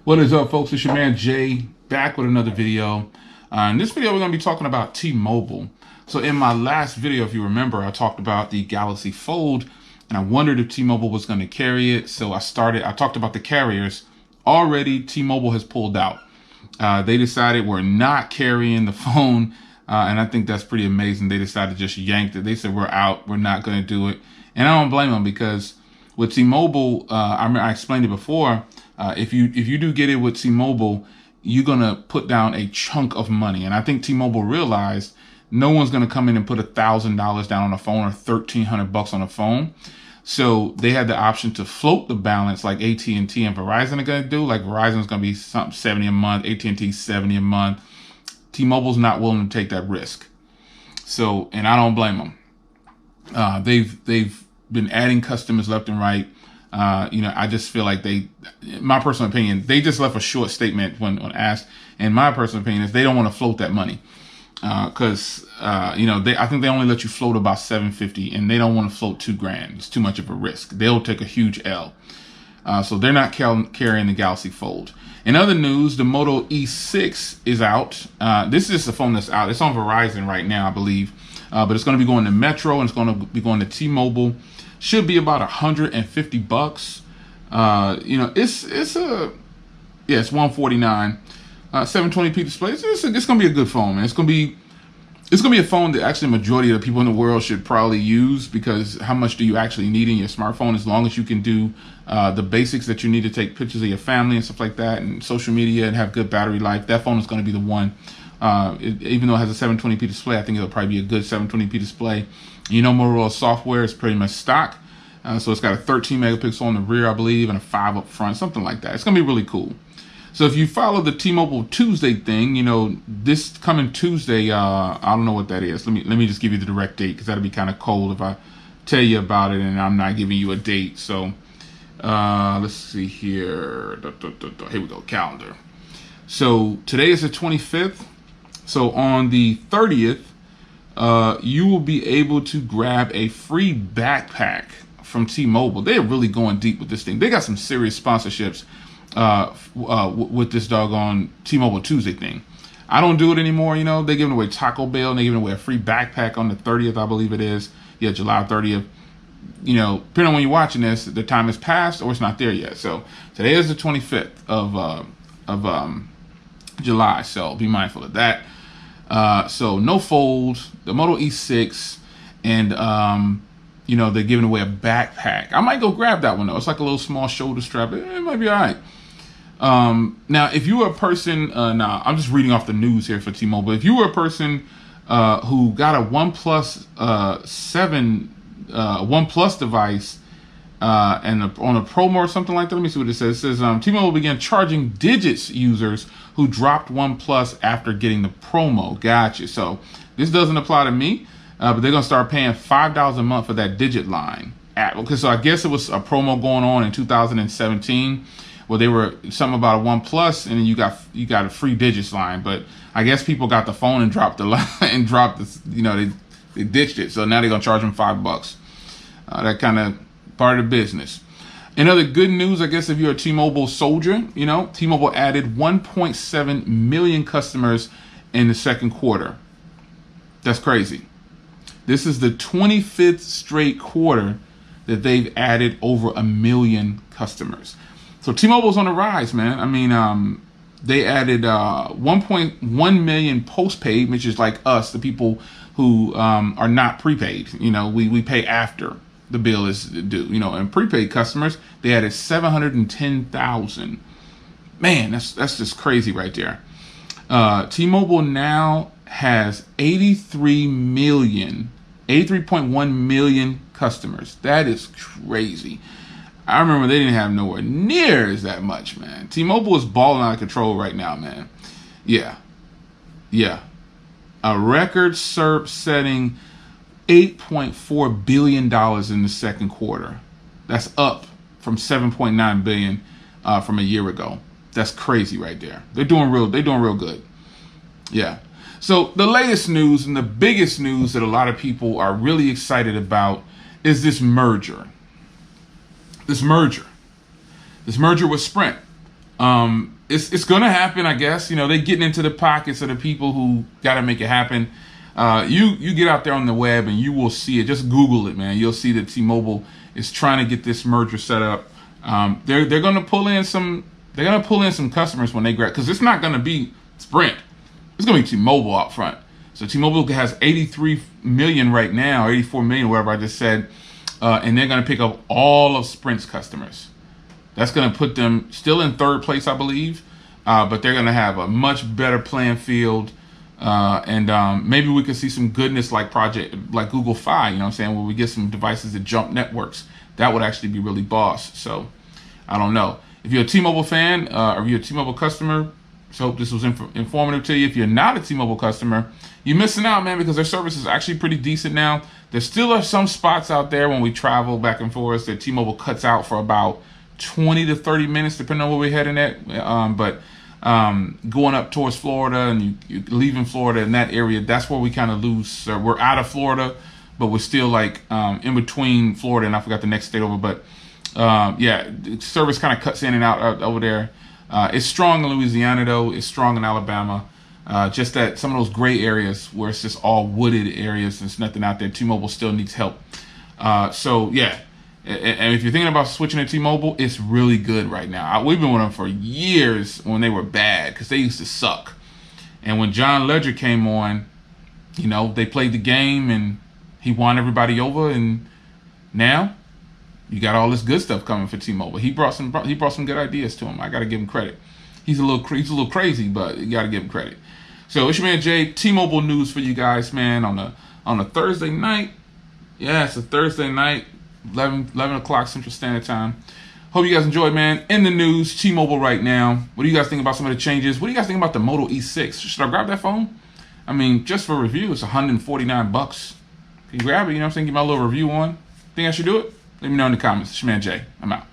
What is up, folks? It's your man Jay back with another video. In this video, we're going to be talking about T-Mobile. So in my last video, if you remember, I talked about the Galaxy Fold, and I wondered if T-Mobile was going to carry it. So I talked about the carriers. Already, T-Mobile has pulled out. They decided we're not carrying the phone, and I think that's pretty amazing. They decided to just yank it. They said, we're out. We're not going to do it. And I don't blame them, because with T-Mobile, I explained it before, if you do get it with T-Mobile, you're going to put down a chunk of money. And I think T-Mobile realized no one's going to come in and put $1,000 down on a phone or $1,300 on a phone. So they had the option to float the balance like AT&T and Verizon are going to do. Like Verizon's going to be something 70 a month, AT&T 70 a month. T-Mobile's not willing to take that risk. So, and I don't blame them. They've been adding customers left and right. I just feel like my personal opinion, they just left a short statement when asked. And my personal opinion is they don't want to float that money. I think they only let you float about $750, and they don't want to float $2,000. It's too much of a risk. They'll take a huge L. So they're not carrying the Galaxy Fold. In other news, the Moto E6 is out. This is a phone that's out. It's on Verizon right now, I believe. But it's going to be going to Metro, and it's going to be going to T-Mobile. Should be about $150. It's $149. 720p display. It's going to be a good phone, man. It's going to be a phone that actually the majority of the people in the world should probably use, because how much do you actually need in your smartphone? As long as you can do the basics that you need to take pictures of your family and stuff like that, and social media, and have good battery life, that phone is going to be the one. Even though it has a 720p display, I think it'll probably be a good 720p display. Motorola software is pretty much stock. So it's got a 13 megapixel on the rear, I believe, and a 5 up front, something like that. It's going to be really cool. So if you follow the T-Mobile Tuesday thing, this coming Tuesday, I don't know what that is. Let me just give you the direct date, because that'll be kind of cold if I tell you about it and I'm not giving you a date. So let's see here. Here we go, calendar. So today is the 25th. So on the 30th, you will be able to grab a free backpack from T-Mobile. They're really going deep with this thing. They got some serious sponsorships with this doggone T-Mobile Tuesday thing. I don't do it anymore. They're giving away Taco Bell, and they're giving away a free backpack on the 30th, I believe it is. Yeah, July 30th. Depending on when you're watching this, the time has passed or it's not there yet. So today is the 25th of July. So be mindful of that. So no Fold, the Moto E6, and they're giving away a backpack. I might go grab that one though. It's like a little small shoulder strap. It might be all right. Now, if you were a person, now I'm just reading off the news here for T-Mobile. If you were a person who got a OnePlus 7 OnePlus device and on a promo or something like that, let me see what it says. It says T-Mobile began charging Digits users who dropped OnePlus after getting the promo. Gotcha. So this doesn't apply to me, but they're gonna start paying $5 a month for that Digit line. So I guess it was a promo going on in 2017. Well, they were something about a OnePlus, and then you got a free Digits line. But I guess people got the phone and dropped the line and dropped the, they ditched it. So now they're gonna charge them $5. That kind of part of the business. In other good news, I guess if you're a T-Mobile soldier, T-Mobile added 1.7 million customers in the second quarter. That's crazy. This is the 25th straight quarter that they've added over 1 million customers. So T-Mobile's on the rise, man. I mean, they added 1.1 million postpaid, which is like us, the people who are not prepaid. We pay after the bill is due. And prepaid customers, they added 710,000. Man, that's just crazy right there. T-Mobile now has 83.1 million customers. That is crazy. I remember they didn't have nowhere near as that much, man. T-Mobile is balling out of control right now, man. Yeah. A record-setting $8.4 billion in the second quarter. That's up from $7.9 billion from a year ago. That's crazy right there. They're doing real good. Yeah. So the latest news and the biggest news that a lot of people are really excited about is this merger. This merger with Sprint. It's gonna happen, I guess. You know, they getting into the pockets of the people who got to make it happen. You get out there on the web and you will see it. Just Google it, man. You'll see that T-Mobile is trying to get this merger set up. They're gonna pull in some. They're gonna pull in some customers when they grab, because it's not gonna be Sprint. It's gonna be T-Mobile out front. So T-Mobile has 83 million right now, 84 million, whatever I just said, and they're gonna pick up all of Sprint's customers. That's going to put them still in third place, I believe, but they're going to have a much better playing field, and maybe we could see some goodness like Google Fi, you know what I'm saying, where we get some devices that jump networks. That would actually be really boss. So I don't know. If you're a T-Mobile fan or you're a T-Mobile customer, so hope this was informative to you. If you're not a T-Mobile customer, you're missing out, man, because their service is actually pretty decent now. There still are some spots out there when we travel back and forth that T-Mobile cuts out for about 20 to 30 minutes, depending on where we're heading at. But going up towards Florida and you leaving Florida in that area, that's where we kind of lose. We're out of Florida, but we're still like in between Florida and I forgot the next state over. But yeah, service kind of cuts in and out over there. It's strong in Louisiana, though. It's strong in Alabama. Just that some of those gray areas where it's just all wooded areas, there's nothing out there. T-Mobile still needs help. So yeah. And if you're thinking about switching to T-Mobile, it's really good right now. We've been with them for years when they were bad because they used to suck. And when John Ledger came on, you know, they played the game and he won everybody over. And now you got all this good stuff coming for T-Mobile. He brought some good ideas to him. I got to give him credit. He's a little crazy, but you got to give him credit. So it's your man Jay. T-Mobile news for you guys, man, on a Thursday night. Yeah, it's a Thursday night. 11 o'clock Central Standard Time. Hope you guys enjoyed, man. In the news, T-Mobile right now. What do you guys think about some of the changes? What do you guys think about the Moto E6? Should I grab that phone? I mean, just for review, it's $149. Can you grab it? You know what I'm saying? Give my little review on. Think I should do it? Let me know in the comments. It's your man Jay. I'm out.